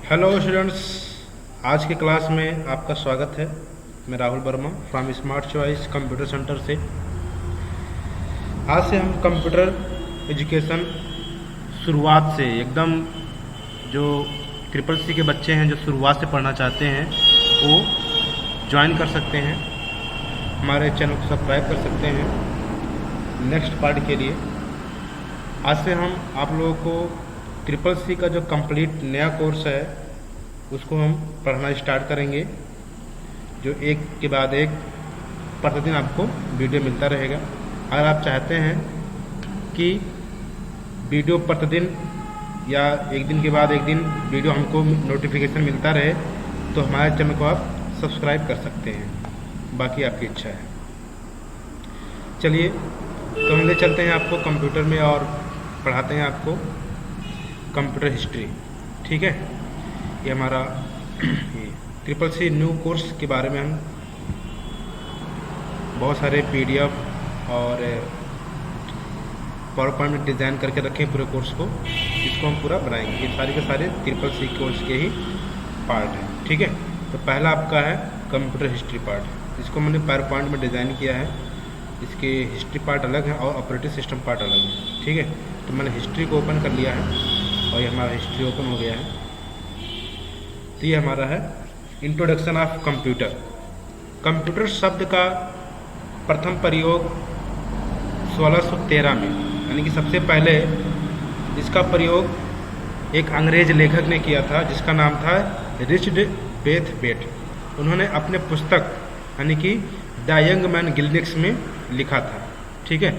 Hello students, आज की class में आपका स्वागत है। मैं Rahul Verma from smart choice computer centre से। आज से हम कंप्यूटर एजुकेशन शुरुआत से एकदम जो ट्रिपल सी के बच्चे हैं जो शुरुआत से पढ़ना चाहते हैं वो ज्वाइन कर सकते हैं, हमारे चैनल को सब्सक्राइब कर सकते हैं नेक्स्ट पार्ट के लिए। आज से हम आप लोगों को ट्रिपल सी का जो कंप्लीट नया कोर्स है उसको हम पढ़ना स्टार्ट करेंगे, जो एक के बाद एक प्रतिदिन आपको वीडियो मिलता रहेगा। अगर आप चाहते हैं कि वीडियो प्रतिदिन या एक दिन के बाद एक दिन वीडियो हमको नोटिफिकेशन मिलता रहे तो हमारे चैनल को आप सब्सक्राइब कर सकते हैं, बाकी आपकी इच्छा है। चलिए तो हम ले चलते हैं आपको कंप्यूटर में और पढ़ाते हैं आपको कंप्यूटर हिस्ट्री। ठीक है, ये हमारा ट्रिपल सी न्यू कोर्स के बारे में हम बहुत सारे पीडीएफ और पावर पॉइंट में डिज़ाइन करके रखे पूरे कोर्स को, इसको हम पूरा बनाएंगे। ये सारे के सारे ट्रिपल सी कोर्स के ही पार्ट हैं। ठीक है, तो पहला आपका है कंप्यूटर हिस्ट्री पार्ट, इसको मैंने पावर पॉइंट में डिज़ाइन किया है। इसके हिस्ट्री पार्ट अलग है और ऑपरेटिंग सिस्टम पार्ट अलग है। ठीक है, तो मैंने हिस्ट्री को ओपन कर लिया है और ये हमारा हिस्ट्री ओपन हो गया है। तो ये हमारा है इंट्रोडक्शन ऑफ कंप्यूटर। कंप्यूटर शब्द का प्रथम प्रयोग 1613 में, यानी कि सबसे पहले इसका प्रयोग एक अंग्रेज लेखक ने किया था जिसका नाम था रिचर्ड ब्रैथवेट। उन्होंने अपने पुस्तक यानी कि द यंग मैन गिल्निक्स में लिखा था। ठीक है,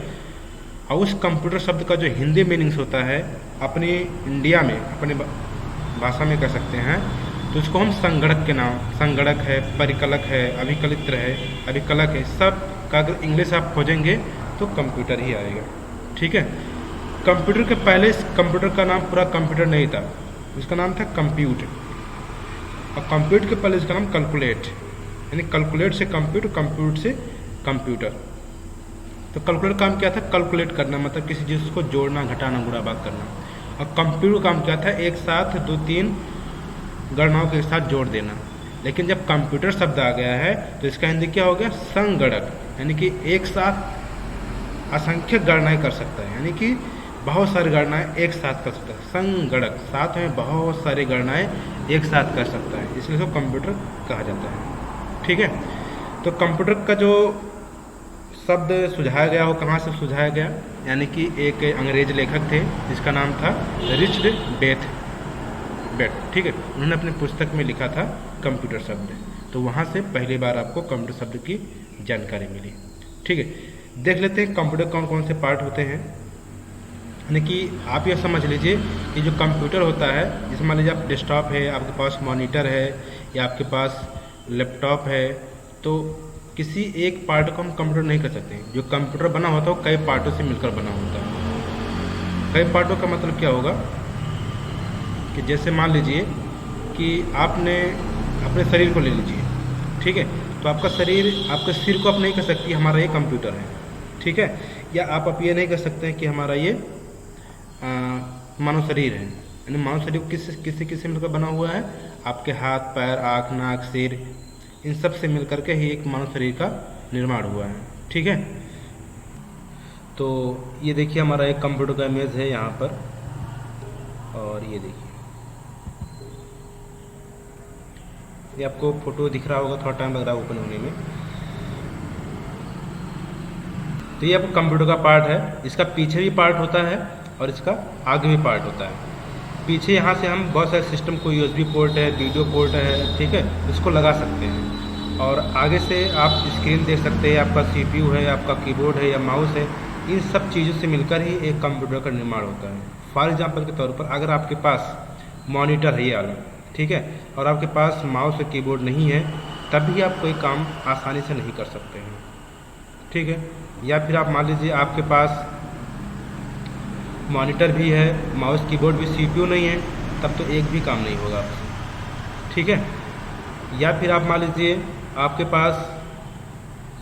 और उस कंप्यूटर शब्द का जो हिंदी मीनिंग्स होता है अपने इंडिया में अपने भाषा में कह सकते हैं, तो उसको हम संगणक के नाम, संगणक है, परिकलक है, अभिकलित्र है, अभिकलक है, सब का अगर इंग्लिश आप खोजेंगे तो कंप्यूटर ही आएगा। ठीक है, कंप्यूटर के पहले इस कंप्यूटर का नाम पूरा कंप्यूटर नहीं था, उसका नाम था कंप्यूट, और कंप्यूट के पहले इसका नाम कैलकुलेट, यानी कैलकुलेट से कंप्यूट, कंप्यूट से कंप्यूटर। तो कैलकुलेट काम क्या था? कैलकुलेट करना, मतलब किसी चीज़ को जोड़ना, घटाना, गुणा भाग करना। और कंप्यूटर काम क्या था? एक साथ 2-3 गणनाओं के साथ जोड़ देना। लेकिन जब कंप्यूटर शब्द आ गया है तो इसका हिंदी क्या हो गया? संगणक, यानी कि एक साथ असंख्य गणनाएं कर सकता है, यानी कि बहुत सारी गणनाएं एक साथ कर सकता है। संगणक, साथ में बहुत सारी गणनाएं एक साथ कर सकता है, इसलिए इसको कंप्यूटर कहा जाता है। ठीक है, तो कंप्यूटर का जो शब्द सुझाया गया वो कहाँ से सुझाया गया? यानी कि एक अंग्रेज लेखक थे जिसका नाम था रिचर्ड ब्रैथवेट। ठीक है, उन्होंने अपने पुस्तक में लिखा था कंप्यूटर शब्द, तो वहाँ से पहली बार आपको कंप्यूटर शब्द की जानकारी मिली। ठीक है, देख लेते हैं कंप्यूटर कौन कौन से पार्ट होते हैं। यानी कि आप यह समझ लीजिए कि जो कंप्यूटर होता है, जैसे मान लीजिए आप डेस्कटॉप है, आपके पास मॉनिटर है या आपके पास लैपटॉप है, तो किसी एक पार्ट को हम कंप्यूटर नहीं कर सकते। जो कंप्यूटर बना होता है वो कई पार्टों से मिलकर बना होता है। कई पार्टों का मतलब क्या होगा कि जैसे मान लीजिए कि आपने अपने शरीर को ले लीजिए। ठीक है, तो आपका शरीर, आपके सिर को आप नहीं कह सकती हमारा ये कंप्यूटर है। ठीक है, या आप ये नहीं कह सकते हैं कि हमारा ये मानव शरीर है। यानी मानव शरीर किसी किसी मिलकर बना हुआ है। आपके हाथ, पैर, आँख, नाक, सिर, इन सब से मिलकर के ही एक मानव शरीर का निर्माण हुआ है। ठीक है, तो ये देखिए हमारा एक कंप्यूटर का इमेज है यहाँ पर, और ये देखिए, ये आपको फोटो दिख रहा होगा, थोड़ा टाइम लग रहा है ओपन होने में। तो ये आपको कंप्यूटर का पार्ट है। इसका पीछे भी पार्ट होता है और इसका आगे भी पार्ट होता है। पीछे यहाँ से हम बहुत सारे सिस्टम को USB पोर्ट है, वीडियो पोर्ट है, ठीक है, इसको लगा सकते हैं। और आगे से आप स्क्रीन देख सकते हैं, आपका CPU है, आपका कीबोर्ड है या माउस है, इन सब चीज़ों से मिलकर ही एक कंप्यूटर का निर्माण होता है। फॉर एग्जांपल के तौर पर अगर आपके पास मॉनिटर है ये वाला, ठीक है, और आपके पास माउस और कीबोर्ड नहीं है, तब भी आप कोई काम आसानी से नहीं कर सकते हैं। ठीक है, या फिर आप मान लीजिए आपके पास मॉनिटर भी है, माउस कीबोर्ड भी, CPU नहीं है, तब तो एक भी काम नहीं होगा आपसे। ठीक है, या फिर आप मान लीजिए आपके पास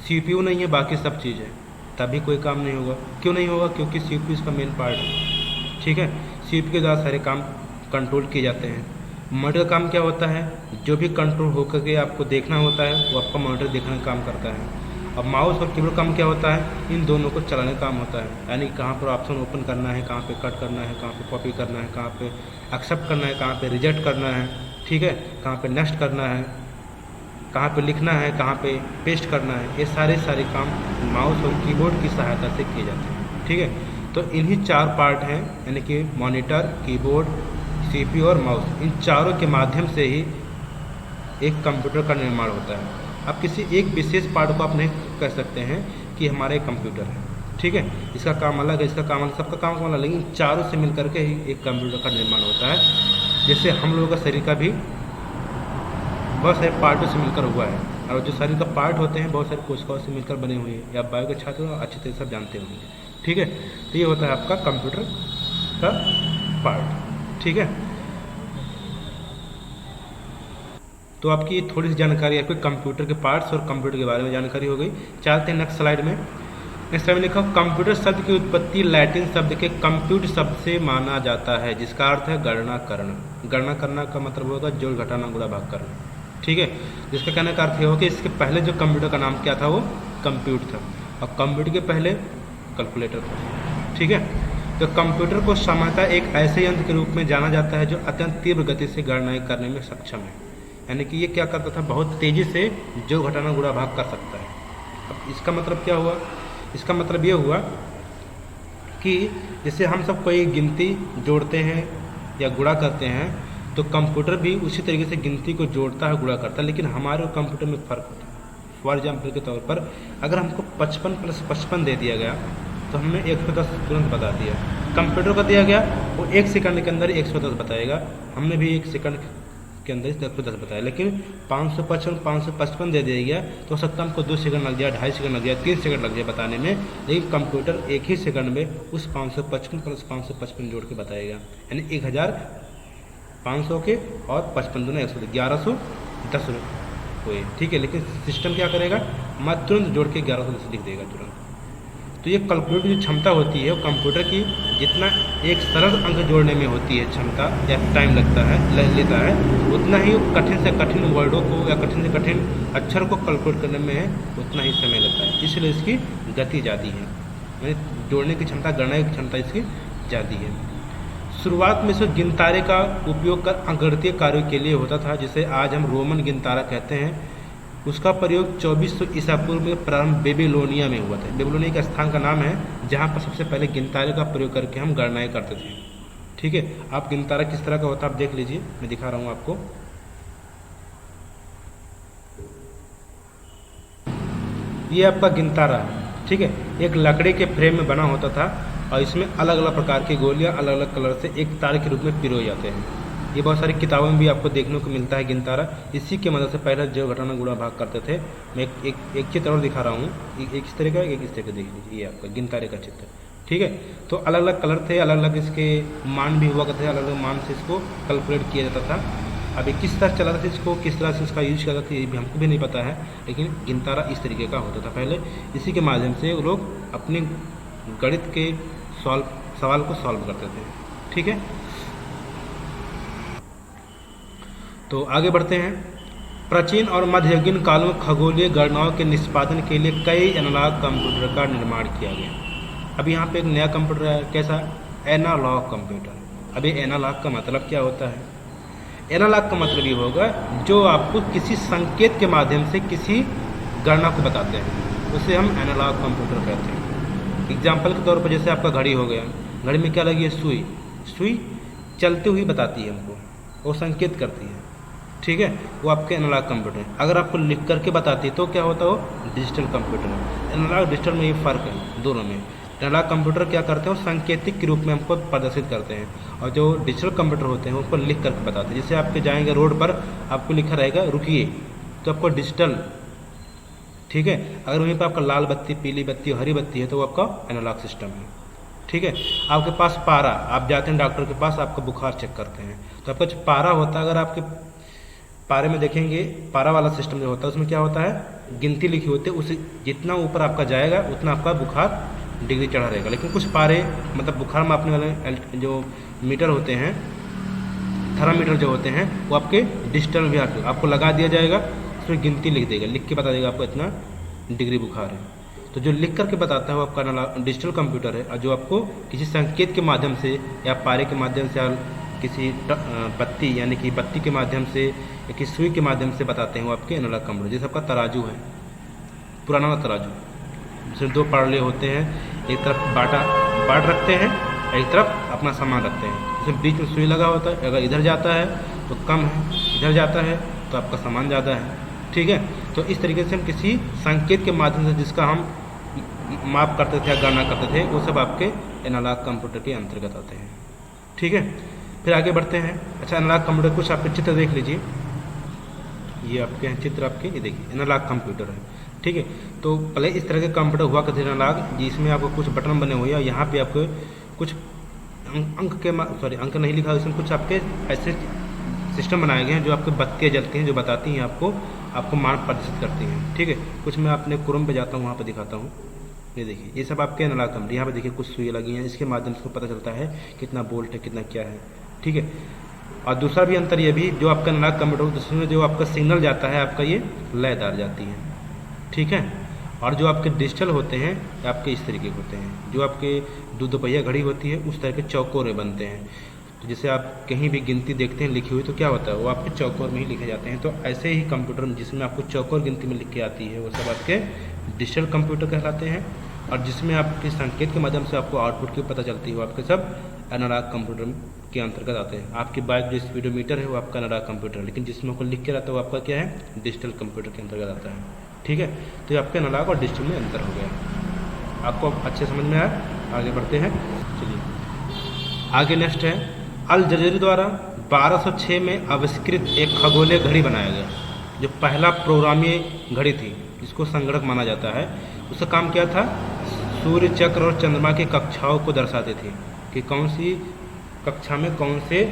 CPU नहीं है, बाकी सब चीज़ है, तभी कोई काम नहीं होगा। क्यों नहीं होगा? क्योंकि CPU इसका मेन पार्ट है। ठीक है, CPU के द्वारा सारे काम कंट्रोल किए जाते हैं। मॉनिटर का काम क्या होता है, जो भी कंट्रोल होकर के आपको देखना होता है वो आपका मॉनिटर देखने का काम करता है। अब माउस और कीबोर्ड काम क्या होता है, इन दोनों को चलाने का काम होता है, यानी कहाँ पर ऑप्शन ओपन करना है, कहाँ पे कट करना है, कहाँ पे कॉपी करना है, कहाँ पे एक्सेप्ट करना है, कहाँ पे रिजेक्ट करना है, ठीक है, कहाँ पे नेक्स्ट करना है, कहाँ पे लिखना है, कहाँ पे पेस्ट करना है, ये सारे काम माउस और कीबोर्ड की सहायता से किए जाते हैं। ठीक है, तो इन्हीं 4 पार्ट हैं, यानी कि मॉनिटर, कीबोर्ड, सीपीयू और माउस, इन चारों के माध्यम से ही एक कंप्यूटर का निर्माण होता है। अब किसी एक विशेष पार्ट को आप नहीं कह सकते हैं कि हमारा एक कंप्यूटर है, ठीक है, इसका काम अलग है, इसका काम अलग, सबका काम अलग, लेकिन चारों से मिलकर के ही एक कंप्यूटर का निर्माण होता है। जैसे हम लोगों का शरीर का भी बहुत सारे पार्टों से मिलकर हुआ है, और जो शरीर का पार्ट होते हैं बहुत सारे कोशिकाओं से मिलकर बने हुए हैं, या बायो के छात्र अच्छी तरह सब जानते होंगे। ठीक है, तो ये होता है आपका कंप्यूटर का पार्ट। ठीक है, तो आपकी थोड़ी सी जानकारी आपके कंप्यूटर के पार्ट्स और कंप्यूटर के बारे में जानकारी हो गई। चलते हैं नेक्स्ट स्लाइड में। नेक्स्ट स्लाइड में लिखा कंप्यूटर शब्द की उत्पत्ति लैटिन शब्द के कंप्यूट शब्द से माना जाता है, जिसका अर्थ है गणना करना। गणना करना का मतलब होगा जोड़ घटाना गुणा भाग करना। ठीक है, जिसका कहने का अर्थ ये हो कि इसके पहले जो कंप्यूटर का नाम क्या था, वो कंप्यूट था, और कंप्यूटर के पहले कैलकुलेटर था। ठीक है, तो कंप्यूटर को सामान्यतः एक ऐसे यंत्र के रूप में जाना जाता है जो अत्यंत तीव्र गति से गणनाएं करने में सक्षम है, यानी कि ये क्या करता था, बहुत तेज़ी से जो घटाना गुणा भाग कर सकता है। अब इसका मतलब क्या हुआ, इसका मतलब ये हुआ कि जैसे हम सब कोई गिनती जोड़ते हैं या गुणा करते हैं, तो कंप्यूटर भी उसी तरीके से गिनती को जोड़ता है, गुणा करता है, लेकिन हमारे और कंप्यूटर में फ़र्क होता है। फॉर एग्जाम्पल के तौर पर अगर हमको 55 + 55 दे दिया गया तो हमने 110 तुरंत बता दिया। कंप्यूटर को दिया गया वो 1 सेकंड के अंदर 110 बताएगा, हमने भी 1 सेकंड के अंदर 110 बताया। लेकिन 555 दे दिया गया तो हो सकता है हमको 2 सेकंड लग जाए, 2.5 सेकंड लग जाए, 3 सेकंड लग जाए बताने में, लेकिन कंप्यूटर 1 ही सेकंड में उस 555 + 555 जोड़ के बताएगा, यानी 1500 के और 55 दूना 110, 1110 हुए। ठीक है, लेकिन सिस्टम क्या करेगा, मैं तुरंत जोड़ के 1110 लिख देगा तुरंत। तो ये कैलकुलेटर की क्षमता होती है, कंप्यूटर की जितना एक सरल अंक जोड़ने में होती है क्षमता या टाइम लगता है लेता है, उतना ही कठिन से कठिन वर्डों को या कठिन से कठिन अक्षर को कैलकुलेट करने में उतना ही समय लगता है, इसलिए इसकी गति ज़्यादा है, यानी जोड़ने की क्षमता, गणना की क्षमता इसकी ज़्यादा है। शुरुआत में इसको गिनतारे का उपयोग कर अंकगणितीय कार्यों के लिए होता था, जिसे आज हम रोमन गिनतारा कहते हैं। उसका प्रयोग 2400 ईसा पूर्व में प्रारंभ बेबीलोनिया में हुआ था। बेबीलोनिया का स्थान का नाम है जहाँ पर सबसे पहले गिनतारे का प्रयोग करके हम गणनाएं करते थे। ठीक है, आप गिनतारा किस तरह का होता है आप देख लीजिए, मैं दिखा रहा हूँ आपको। ये आपका गिनतारा है। ठीक है, एक लकड़ी के फ्रेम में बना होता था और इसमें अलग अलग प्रकार की गोलियां अलग अलग कलर से एक तारे के रूप में पिरोए जाते हैं। ये बहुत सारी किताबों में भी आपको देखने को मिलता है गिनतारा। इसी की मदद से पहले जो घटाना गुणा भाग करते थे। मैं एक चित्र और दिखा रहा हूँ, एक इस तरह का, एक इस तरह का, देख लीजिए, ये आपका गिनतारे का चित्र। ठीक है, तो अलग अलग कलर थे, अलग अलग इसके मान भी हुआ करते थे, अलग अलग मान से इसको कैलकुलेट किया जाता था। अभी किस तरह चला था इसको, किस तरह से इसका यूज किया जाता था, ये भी हमको भी नहीं पता है, लेकिन गिनतारा इस तरीके का होता था पहले। इसी के माध्यम से लोग अपने गणित के सवाल को सॉल्व करते थे। ठीक है, तो आगे बढ़ते हैं। प्राचीन और मध्ययुगीन काल में खगोलीय गणनाओं के निष्पादन के लिए कई एनालॉग कंप्यूटर का निर्माण किया गया। अब यहाँ पे एक नया कंप्यूटर है, कैसा, एनालॉग कंप्यूटर। अभी एनालॉग का मतलब क्या होता है, एनालॉग का मतलब ये होगा जो आपको किसी संकेत के माध्यम से किसी गणना को बताते हैं, उसे हम एनालॉग कंप्यूटर कहते हैं। एग्जाम्पल के तौर पर जैसे आपका घड़ी हो गया, घड़ी में क्या लगी है, सुई। सुई चलते हुए बताती है हमको, वो संकेत करती है। ठीक है, वो आपके एनालॉग कंप्यूटर है। अगर आपको लिख करके बताती है तो क्या होता है, वो डिजिटल कंप्यूटर है। एनालॉग डिजिटल में ये फ़र्क है दोनों में। एनालॉग कंप्यूटर क्या करते हैं, वो सांकेतिक के रूप में हमको प्रदर्शित करते हैं, और जो डिजिटल कंप्यूटर होते हैं उनको लिख करके बताते हैं। जैसे आपके जाएंगे रोड पर, आपको लिखा रहेगा रुकिए, तो आपको डिजिटल। ठीक है, अगर वहीं पर आपका लाल बत्ती, पीली बत्ती, हरी बत्ती है तो वो आपका एनालॉग सिस्टम है। ठीक है, आपके पास पारा, आप जाते हैं डॉक्टर के पास, आपका बुखार चेक करते हैं, तो आपका जो पारा होता है, अगर आपके पारे में देखेंगे, पारा वाला सिस्टम जो होता है उसमें क्या होता है, गिनती लिखी होती है, उसे जितना ऊपर आपका जाएगा उतना आपका बुखार डिग्री चढ़ा रहेगा। लेकिन कुछ पारे मतलब बुखार मापने वाले जो मीटर होते हैं, थर्मामीटर जो होते हैं वो आपके डिजिटल भी आपको लगा दिया जाएगा, उसमें गिनती लिख देगा, लिख के बता देगा आपको इतना डिग्री बुखार है। तो जो लिख करके बताता है वो आपका डिजिटल कंप्यूटर है, और जो आपको किसी संकेत के माध्यम से या पारे के माध्यम से या किसी बत्ती यानी कि बत्ती के माध्यम से या किसी सुई के माध्यम से बताते हैं वो आपके एनालॉग कंप्यूटर। जैसे आपका तराजू है, पुराना तराजू, जिसमें दो पार्ले होते हैं, एक तरफ बाट रखते हैं, एक तरफ अपना सामान रखते हैं, उसमें बीच में सुई लगा होता है, अगर इधर जाता है तो कम है, इधर जाता है तो आपका सामान ज़्यादा है, ठीक है। तो इस तरीके से हम किसी संकेत के माध्यम से जिसका हम माप करते थे या गणना करते थे वो सब आपके एनालॉग कंप्यूटर के अंतर्गत आते हैं, ठीक है। फिर आगे बढ़ते हैं। अच्छा, एनालॉग कंप्यूटर कुछ आपके चित्र देख लीजिए, ये आपके हैं चित्र आपके, ये देखिए एनालॉग कंप्यूटर है, ठीक है। तो पहले इस तरह के कंप्यूटर हुआ करते थे एनालॉग, जिसमें आपको कुछ बटन बने हुए हैं, यहाँ पे आपको कुछ अंक नहीं लिखा, इसमें कुछ आपके ऐसे सिस्टम बनाए गए हैं जो आपके बत्तियाँ जलती हैं, जो बताती हैं आपको मान प्रदर्शित करती हैं, ठीक है। कुछ मैं अपने क्रोम पे जाता हूँ, वहाँ पे दिखाता हूँ। ये देखिए, ये सब आपके एनालॉग कंप्यूटर, यहाँ पे देखिए कुछ सुई लगी हैं, इसके माध्यम से पता चलता है कितना वोल्ट है, कितना क्या है, ठीक है। और दूसरा भी अंतर ये भी, जो आपका एनालॉग कंप्यूटर जिसमें जो आपका सिग्नल जाता है आपका ये लयदार जाती है, ठीक है। और जो आपके डिजिटल होते हैं आपके इस तरीके के होते हैं, जो आपके दो पहिया घड़ी होती है उस तरह के चौकोरे बनते हैं। तो जैसे आप कहीं भी गिनती देखते हैं लिखी हुई तो क्या होता है वो आपके चौकोर में ही लिखे जाते हैं। तो ऐसे ही कंप्यूटर जिसमें आपको चौकोर गिनती में लिख के आती है वो सब आपके डिजिटल कंप्यूटर कहलाते हैं, और जिसमें आपके संकेत के माध्यम से आपको आउटपुट की पता चलती है वो आपके सब एनालॉग कंप्यूटर के अंतर्गत आते हैं। आपकी बाइक जो स्पीडोमीटर है वो आपका एनालॉग कंप्यूटर है, लेकिन जिसमें आपको लिख के रहता है वो आपका क्या है, डिजिटल कंप्यूटर के अंतर्गत आता है, ठीक है। तो ये आपके एनालॉग और डिजिटल में अंतर हो गया। आपको अच्छे समझ में आया? आगे बढ़ते हैं, चलिए आगे नेक्स्ट है अल जजीरी द्वारा 1206 में आविष्कृत एक खगोलीय घड़ी बनाया गया, जो पहला प्रोग्रामीय घड़ी थी, जिसको संगणक माना जाता है। उसका काम क्या था, सूर्य चक्र और चंद्रमा की कक्षाओं को दर्शाते थे कि कौन सी कक्षा में कौन से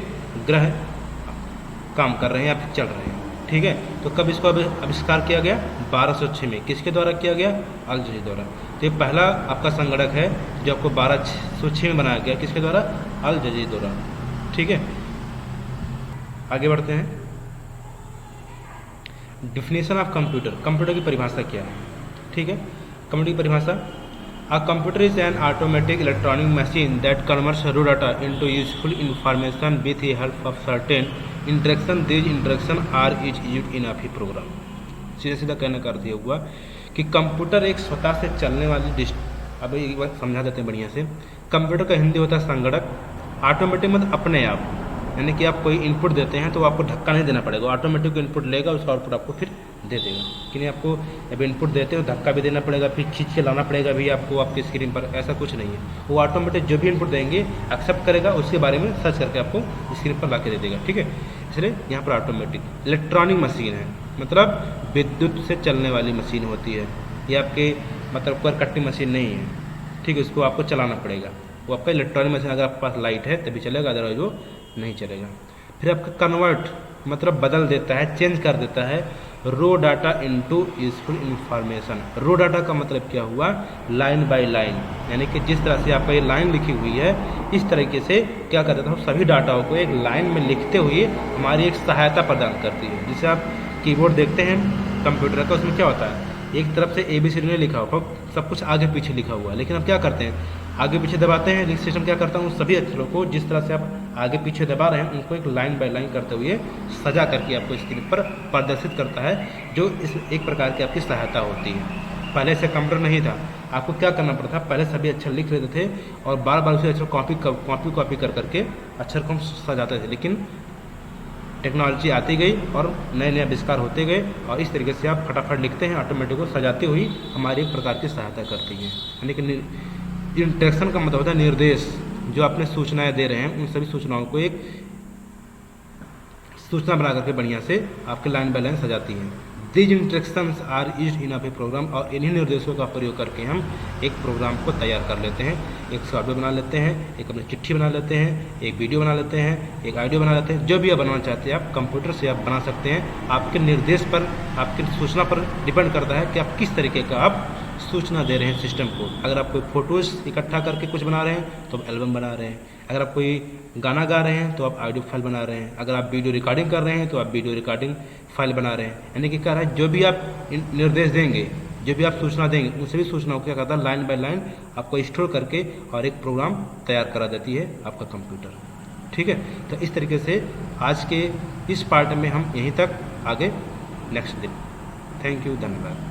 ग्रह काम कर रहे हैं या फिर चल रहे हैं, ठीक है। तो कब इसको आविष्कार किया गया, 1206 में। किसके द्वारा किया गया, अल जजीरी द्वारा। तो ये पहला आपका संगणक है जो आपको 1206 में बनाया गया, किसके द्वारा, अल जजीरी द्वारा, ठीक है। आगे बढ़ते हैं। डिफिनेशन ऑफ कंप्यूटर, कंप्यूटर की परिभाषा क्या है, ठीक है। कंप्यूटर की परिभाषा, a computer is an automatic electronic machine that converts raw data into useful information with the help of certain interaction. these interaction are is used in a program. सीधा सीधा कहने का अर्थ ये हुआ कि कंप्यूटर एक स्वतः से चलने वाली अब एक बार समझा देते हैं बढ़िया से। कंप्यूटर का हिंदी होता है संगणक। ऑटोमेटिक मतलब अपने आप, यानी कि आप कोई इनपुट देते हैं तो आपको धक्का नहीं देना पड़ेगा, ऑटोमेटिक इनपुट लेगा, उसका आउटपुट आपको फिर दे देगा। कि नहीं, आपको अब इनपुट देते हो धक्का भी देना पड़ेगा, फिर खींच के लाना पड़ेगा भी आपको आपकी स्क्रीन पर, ऐसा कुछ नहीं है। वो ऑटोमेटिक जो भी इनपुट देंगे एक्सेप्ट करेगा, उसके बारे में सर्च करके आपको स्क्रीन पर ला के दे देगा, ठीक है। इसलिए यहाँ पर ऑटोमेटिक इलेक्ट्रॉनिक मशीन है, मतलब विद्युत से चलने वाली मशीन होती है। ये आपके मतलब कोई कट्टी मशीन नहीं है, ठीक है, उसको आपको चलाना पड़ेगा। वो आपका इलेक्ट्रॉनिक मशीन, अगर आपके पास लाइट है तभी चलेगा, अदरवाइज वो नहीं चलेगा। फिर आपका कन्वर्ट मतलब बदल देता है, चेंज कर देता है रो डाटा इनटू यूजफुल इंफॉर्मेशन। रो डाटा का मतलब क्या हुआ, लाइन बाय लाइन, यानी कि जिस तरह से आपका ये लाइन लिखी हुई है इस तरीके से क्या कर देता हूँ, सभी डाटाओं को एक लाइन में लिखते हुए हमारी एक सहायता प्रदान करती है। जैसे आप कीबोर्ड देखते हैं कंप्यूटर का, उसमें क्या होता है, एक तरफ से ABCD नहीं लिखा हुआ, सब कुछ आगे पीछे लिखा हुआ है, लेकिन अब क्या करते हैं, आगे पीछे दबाते हैं, लिंक सिस्टम क्या करता है, उन सभी अक्षरों को जिस तरह से आप आगे पीछे दबा रहे हैं उनको एक लाइन बाय लाइन करते हुए सजा करके आपको स्क्रीन पर प्रदर्शित करता है, जो इस एक प्रकार की आपकी सहायता होती है। पहले से कंप्यूटर नहीं था, आपको क्या करना पड़ता था, पहले सभी अक्षर लिख लेते थे और बार बार उसे अक्षर कॉपी कर करके अक्षर को हम सजाते थे। लेकिन टेक्नोलॉजी आती गई और नए नए आविष्कार होते गए, और इस तरीके से आप फटाफट लिखते हैं, ऑटोमेटिक को सजाती हुई हमारी एक प्रकार की सहायता करती है। यानी कि इंटरेक्शन का मतलब होता है निर्देश, जो आपने सूचनाएं दे रहे हैं उन सभी सूचनाओं को एक सूचना बना करके बढ़िया से आपके लाइन बाय लाइन सजाती है। These instructions are used in a program, और इन्हीं निर्देशों का प्रयोग करके हम एक प्रोग्राम को तैयार कर लेते हैं, एक सॉफ्टवेयर बना लेते हैं, एक अपनी चिट्ठी बना लेते हैं, एक वीडियो बना लेते हैं, एक ऑडियो बना लेते हैं। जो भी आप बनाना चाहते हैं आप कंप्यूटर से आप बना सकते हैं। आपके निर्देश पर, आपकी सूचना पर डिपेंड करता है कि आप किस तरीके का आप सूचना दे रहे हैं सिस्टम को। अगर आप कोई फ़ोटोज़ इकट्ठा करके कुछ बना रहे हैं तो आप एल्बम बना रहे हैं, अगर आप कोई गाना गा रहे हैं तो आप ऑडियो फाइल बना रहे हैं, अगर आप वीडियो रिकॉर्डिंग कर रहे हैं तो आप वीडियो रिकॉर्डिंग फाइल बना रहे हैं। यानी कि क्या है, जो भी आप निर्देश देंगे, जो भी आप सूचना देंगे, उन सभी सूचनाओं को क्या करता है, लाइन बाय लाइन आपको स्टोर करके और एक प्रोग्राम तैयार करा देती है आपका कंप्यूटर। ठीक है, तो इस तरीके से आज के इस पार्ट में हम यहीं तक, आगे नेक्स्ट दिन। थैंक यू, धन्यवाद।